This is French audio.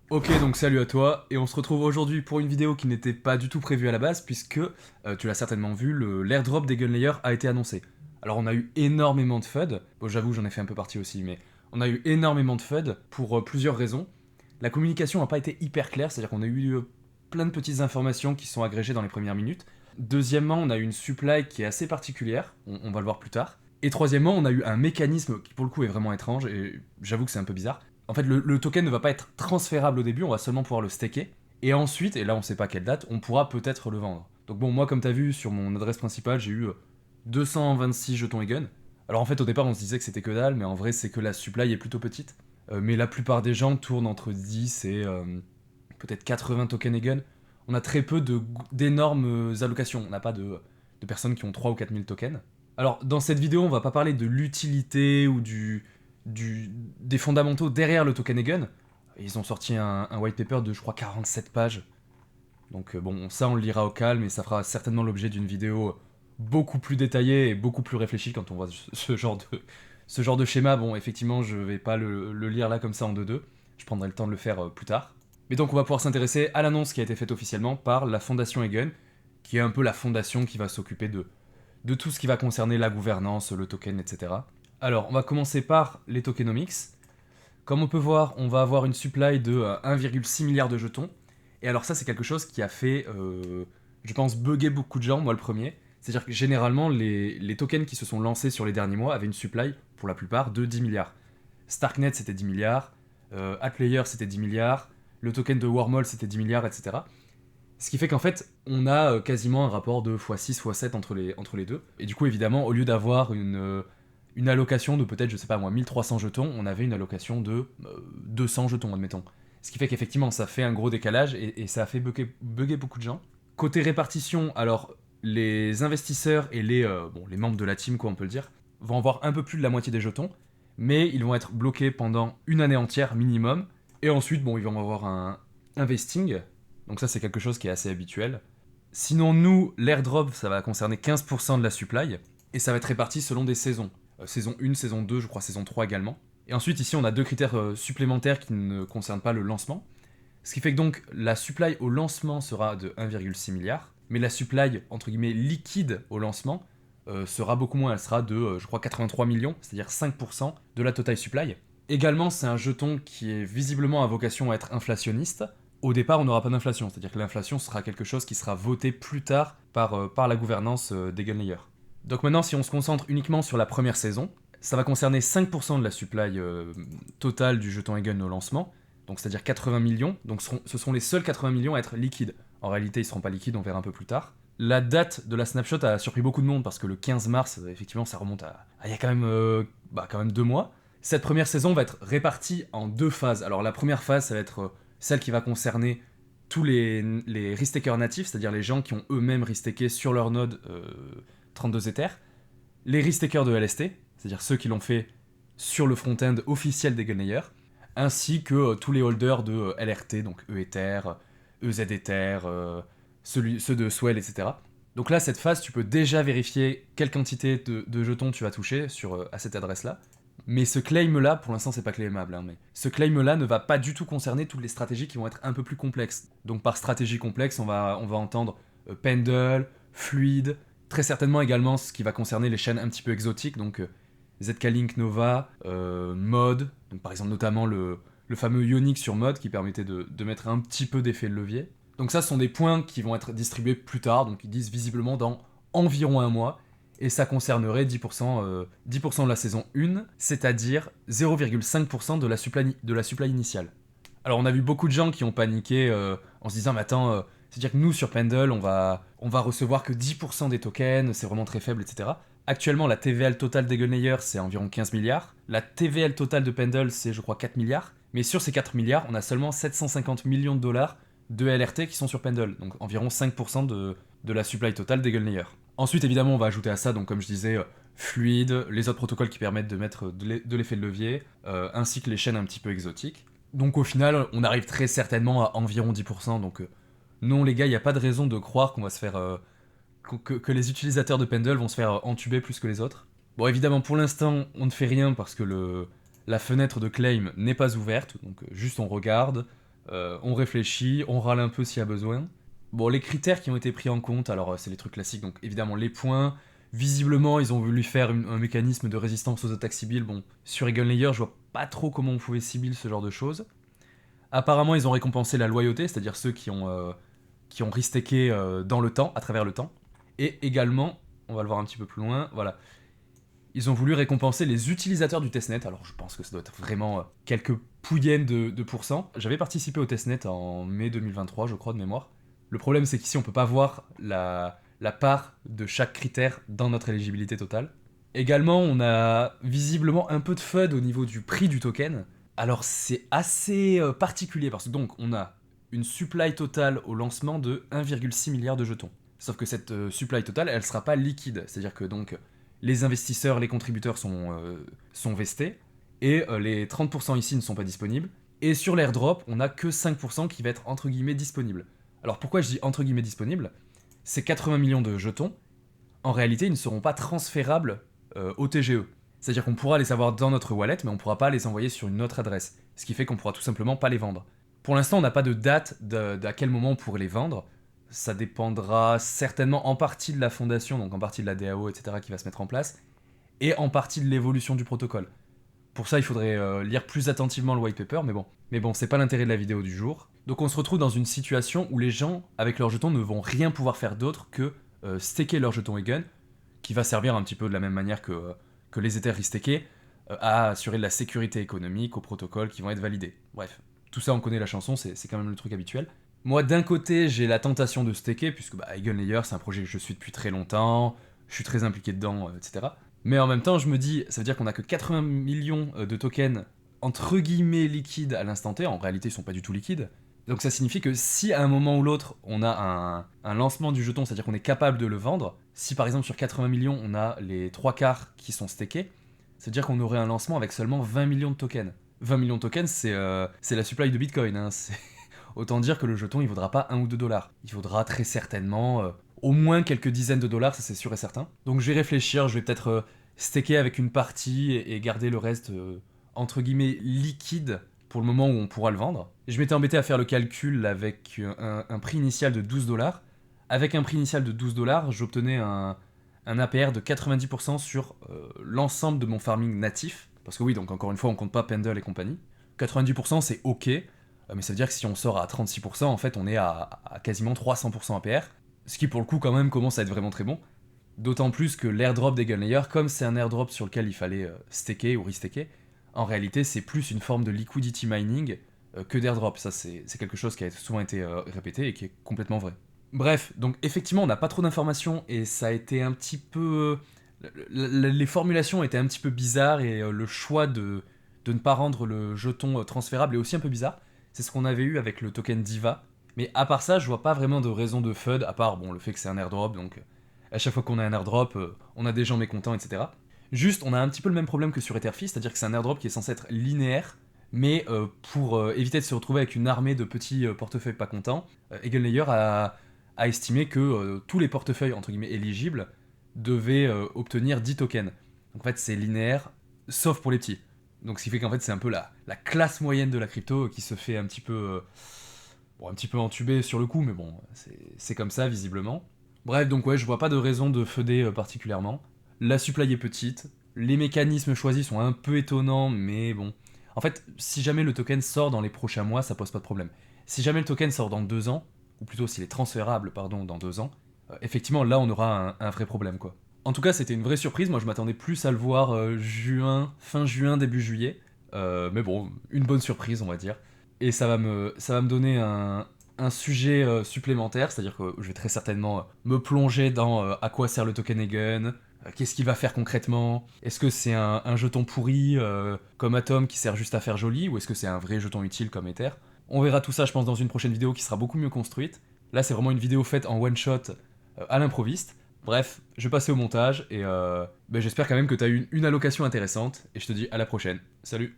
Ok, donc salut à toi, et on se retrouve aujourd'hui pour une vidéo qui n'était pas du tout prévue à la base, puisque, tu l'as certainement vu, l'airdrop des Gunlayers a été annoncé. Alors on a eu énormément de FUD, bon j'avoue j'en ai fait un peu partie aussi, mais on a eu énormément de FUD pour plusieurs raisons. La communication n'a pas été hyper claire, c'est-à-dire qu'on a eu plein de petites informations qui sont agrégées dans les premières minutes. Deuxièmement, on a eu une supply qui est assez particulière, on va le voir plus tard. Et troisièmement, on a eu un mécanisme qui pour le coup est vraiment étrange, et j'avoue que c'est un peu bizarre. En fait, le token ne va pas être transférable au début, on va seulement pouvoir le staker. Et ensuite, et là on sait pas quelle date, on pourra peut-être le vendre. Donc bon, moi comme t'as vu sur mon adresse principale, j'ai eu 226 jetons Egun. Alors en fait, au départ, on se disait que c'était que dalle, mais en vrai, c'est que la supply est plutôt petite. Mais la plupart des gens tournent entre 10 et peut-être 80 tokens Egun. On a très peu d'énormes allocations. On n'a pas de personnes qui ont 3 ou 4000 tokens. Alors, dans cette vidéo, on va pas parler de l'utilité ou des fondamentaux derrière le token Egun. Ils ont sorti un white paper de, je crois, 47 pages. Donc bon, ça on le lira au calme et ça fera certainement l'objet d'une vidéo beaucoup plus détaillée et beaucoup plus réfléchie quand on voit ce genre de schéma. Bon, effectivement, je vais pas le lire là comme ça en deux-deux. Je prendrai le temps de le faire plus tard. Mais donc on va pouvoir s'intéresser à l'annonce qui a été faite officiellement par la fondation Egun, qui est un peu la fondation qui va s'occuper de tout ce qui va concerner la gouvernance, le token, etc. Alors, on va commencer par les tokenomics. Comme on peut voir, on va avoir une supply de 1,6 milliard de jetons. Et alors ça, c'est quelque chose qui a fait, je pense, bugger beaucoup de gens, moi le premier. C'est-à-dire que généralement, les tokens qui se sont lancés sur les derniers mois avaient une supply, pour la plupart, de 10 milliards. Starknet, c'était 10 milliards. Atlayer, c'était 10 milliards. Le token de Wormhole, c'était 10 milliards, etc. Ce qui fait qu'en fait, on a quasiment un rapport de x6, x7 entre les deux. Et du coup, évidemment, au lieu d'avoir une allocation de peut-être, je sais pas moi, 1300 jetons, on avait une allocation de 200 jetons, admettons. Ce qui fait qu'effectivement, ça fait un gros décalage et ça a fait bugger beaucoup de gens. Côté répartition, alors, les investisseurs et les membres de la team, quoi, on peut le dire, vont avoir un peu plus de la moitié des jetons, mais ils vont être bloqués pendant une année entière minimum. Et ensuite, bon, ils vont avoir un vesting, donc ça, c'est quelque chose qui est assez habituel. Sinon, nous, l'airdrop, ça va concerner 15% de la supply, et ça va être réparti selon des saisons. Saison 1, saison 2, je crois saison 3 également. Et ensuite, ici, on a deux critères supplémentaires qui ne concernent pas le lancement. Ce qui fait que donc, la supply au lancement sera de 1,6 milliard, mais la supply, entre guillemets, liquide au lancement, sera beaucoup moins. Elle sera de, je crois, 83 millions, c'est-à-dire 5% de la total supply. Également, c'est un jeton qui est visiblement à vocation à être inflationniste. Au départ, on n'aura pas d'inflation, c'est-à-dire que l'inflation sera quelque chose qui sera voté plus tard par la gouvernance des Gunlayers. Donc maintenant, si on se concentre uniquement sur la première saison, ça va concerner 5% de la supply totale du jeton Egun au lancement, donc c'est-à-dire 80 millions, donc ce seront les seuls 80 millions à être liquides. En réalité, ils ne seront pas liquides, on verra un peu plus tard. La date de la snapshot a surpris beaucoup de monde parce que le 15 mars, effectivement, ça remonte à il y a quand même 2 mois. Cette première saison va être répartie en deux phases. Alors la première phase, ça va être celle qui va concerner tous les restakers natifs, c'est-à-dire les gens qui ont eux-mêmes restaké sur leur node 32 Ethers, les restakers de LST, c'est-à-dire ceux qui l'ont fait sur le front-end officiel des Gunlayers, ainsi que tous les holders de LRT, donc E-Ether, EZ-Ether, ceux de Swell, etc. Donc là, cette phase, tu peux déjà vérifier quelle quantité de jetons tu vas toucher à cette adresse-là. Mais ce claim-là, pour l'instant, c'est pas claimable, hein, mais ce claim-là ne va pas du tout concerner toutes les stratégies qui vont être un peu plus complexes. Donc par stratégie complexe, on va entendre Pendle, Fluid, très certainement également ce qui va concerner les chaînes un petit peu exotiques, donc ZK-Link Nova, Mod, donc par exemple notamment le fameux Ionic sur Mod qui permettait de mettre un petit peu d'effet de levier. Donc ça, ce sont des points qui vont être distribués plus tard, donc ils disent visiblement dans environ un mois, et ça concernerait 10% de la saison 1, c'est-à-dire 0,5% de la supply initiale. Alors on a vu beaucoup de gens qui ont paniqué en se disant mais attends, c'est-à-dire que nous sur Pendle on va recevoir que 10% des tokens, c'est vraiment très faible, etc. Actuellement la TVL totale des Gunlayers c'est environ 15 milliards, la TVL totale de Pendle c'est je crois 4 milliards, mais sur ces 4 milliards on a seulement 750 millions de dollars de LRT qui sont sur Pendle, donc environ 5% de la supply totale des Gunlayers. Ensuite, évidemment, on va ajouter à ça, donc comme je disais, Fluid, les autres protocoles qui permettent de mettre de l'effet de levier, ainsi que les chaînes un petit peu exotiques. Donc au final, on arrive très certainement à environ 10%, donc non les gars, il n'y a pas de raison de croire qu'on va se faire... que les utilisateurs de Pendle vont se faire entuber plus que les autres. Bon, évidemment, pour l'instant, on ne fait rien parce que la fenêtre de claim n'est pas ouverte, donc juste on regarde. On réfléchit, on râle un peu s'il y a besoin. Bon, les critères qui ont été pris en compte, alors c'est les trucs classiques, donc évidemment les points. Visiblement, ils ont voulu faire un mécanisme de résistance aux attaques Sibyl. Bon, sur Egon Layer, je vois pas trop comment on pouvait Sibyl ce genre de choses. Apparemment, ils ont récompensé la loyauté, c'est-à-dire ceux qui ont restacké dans le temps, à travers le temps. Et également, on va le voir un petit peu plus loin, voilà. Ils ont voulu récompenser les utilisateurs du testnet. Alors je pense que ça doit être vraiment quelques pouyennes de pourcents. J'avais participé au testnet en mai 2023, je crois, de mémoire. Le problème, c'est qu'ici, on peut pas voir la part de chaque critère dans notre éligibilité totale. Également, on a visiblement un peu de FUD au niveau du prix du token. Alors c'est assez particulier parce que donc on a une supply totale au lancement de 1,6 milliard de jetons. Sauf que cette supply totale, elle sera pas liquide. C'est-à-dire que donc les investisseurs, les contributeurs sont vestés, et les 30% ici ne sont pas disponibles. Et sur l'airdrop, on n'a que 5% qui va être entre guillemets disponible. Alors pourquoi je dis entre guillemets disponible? Ces 80 millions de jetons, en réalité, ils ne seront pas transférables au TGE. C'est-à-dire qu'on pourra les avoir dans notre wallet, mais on ne pourra pas les envoyer sur une autre adresse. Ce qui fait qu'on pourra tout simplement pas les vendre. Pour l'instant, on n'a pas de date d'à quel moment on pourrait les vendre. Ça dépendra certainement en partie de la fondation, donc en partie de la DAO, etc., qui va se mettre en place, et en partie de l'évolution du protocole. Pour ça, il faudrait lire plus attentivement le white paper, mais bon. Mais bon, c'est pas l'intérêt de la vidéo du jour. Donc on se retrouve dans une situation où les gens, avec leurs jetons, ne vont rien pouvoir faire d'autre que staker leurs jetons Egon, qui va servir un petit peu de la même manière que les Ethers restakés, à assurer de la sécurité économique aux protocoles qui vont être validés. Bref, tout ça on connaît la chanson, c'est quand même le truc habituel. Moi, d'un côté, j'ai la tentation de staker, puisque Egon Layer, c'est un projet que je suis depuis très longtemps, je suis très impliqué dedans, etc. Mais en même temps, je me dis, ça veut dire qu'on a que 80 millions de tokens entre guillemets liquides à l'instant T. En réalité, ils sont pas du tout liquides. Donc ça signifie que si à un moment ou l'autre, on a un lancement du jeton, c'est-à-dire qu'on est capable de le vendre, si par exemple sur 80 millions, on a les 3/4 qui sont stakés, ça veut dire qu'on aurait un lancement avec seulement 20 millions de tokens. 20 millions de tokens, c'est la supply de Bitcoin, hein. Autant dire que le jeton, il vaudra pas 1 ou 2 dollars. Il vaudra très certainement au moins quelques dizaines de dollars, ça c'est sûr et certain. Donc je vais réfléchir, je vais peut-être staker avec une partie et garder le reste entre guillemets liquide pour le moment où on pourra le vendre. Je m'étais embêté à faire le calcul avec un prix initial de 12 dollars. Avec un prix initial de 12 dollars, j'obtenais un APR de 90% sur l'ensemble de mon farming natif. Parce que oui, donc encore une fois, on compte pas Pendle et compagnie. 90% c'est ok, mais ça veut dire que si on sort à 36%, en fait, on est à quasiment 300% APR. Ce qui, pour le coup, quand même, commence à être vraiment très bon. D'autant plus que l'airdrop d'Egon Layer, comme c'est un airdrop sur lequel il fallait staker ou restaker, en réalité, c'est plus une forme de liquidity mining que d'airdrop. Ça, c'est quelque chose qui a souvent été répété et qui est complètement vrai. Bref, donc effectivement, on n'a pas trop d'informations et ça a été un petit peu... Les formulations étaient un petit peu bizarres et le choix de ne pas rendre le jeton transférable est aussi un peu bizarre. C'est ce qu'on avait eu avec le token Diva. Mais à part ça, je vois pas vraiment de raison de FUD, à part bon, le fait que c'est un airdrop, donc à chaque fois qu'on a un airdrop, on a des gens mécontents, etc. Juste, on a un petit peu le même problème que sur Etherfi, c'est-à-dire que c'est un airdrop qui est censé être linéaire, mais pour éviter de se retrouver avec une armée de petits portefeuilles pas contents, Egon Layer a estimé que tous les portefeuilles entre guillemets éligibles devaient obtenir 10 tokens. Donc en fait, c'est linéaire, sauf pour les petits. Donc ce qui fait qu'en fait, c'est un peu la classe moyenne de la crypto qui se fait un petit peu entubé sur le coup, mais bon, c'est comme ça visiblement. Bref, donc ouais, je vois pas de raison de feuder particulièrement. La supply est petite, les mécanismes choisis sont un peu étonnants, mais bon. En fait, si jamais le token sort dans les prochains mois, ça pose pas de problème. Si jamais le token sort dans 2 ans, ou plutôt s'il est transférable, pardon, dans 2 ans, effectivement, là on aura un vrai problème, quoi. En tout cas, c'était une vraie surprise, moi je m'attendais plus à le voir fin juin, début juillet. Mais bon, une bonne surprise, on va dire. Et ça va me donner un sujet supplémentaire, c'est-à-dire que je vais très certainement me plonger dans à quoi sert le token Egon, qu'est-ce qu'il va faire concrètement, est-ce que c'est un jeton pourri comme Atom qui sert juste à faire joli, ou est-ce que c'est un vrai jeton utile comme Ether. On verra tout ça, je pense, dans une prochaine vidéo qui sera beaucoup mieux construite. Là, c'est vraiment une vidéo faite en one-shot à l'improviste. Bref, je vais passer au montage, et j'espère quand même que tu as eu une allocation intéressante, et je te dis à la prochaine. Salut!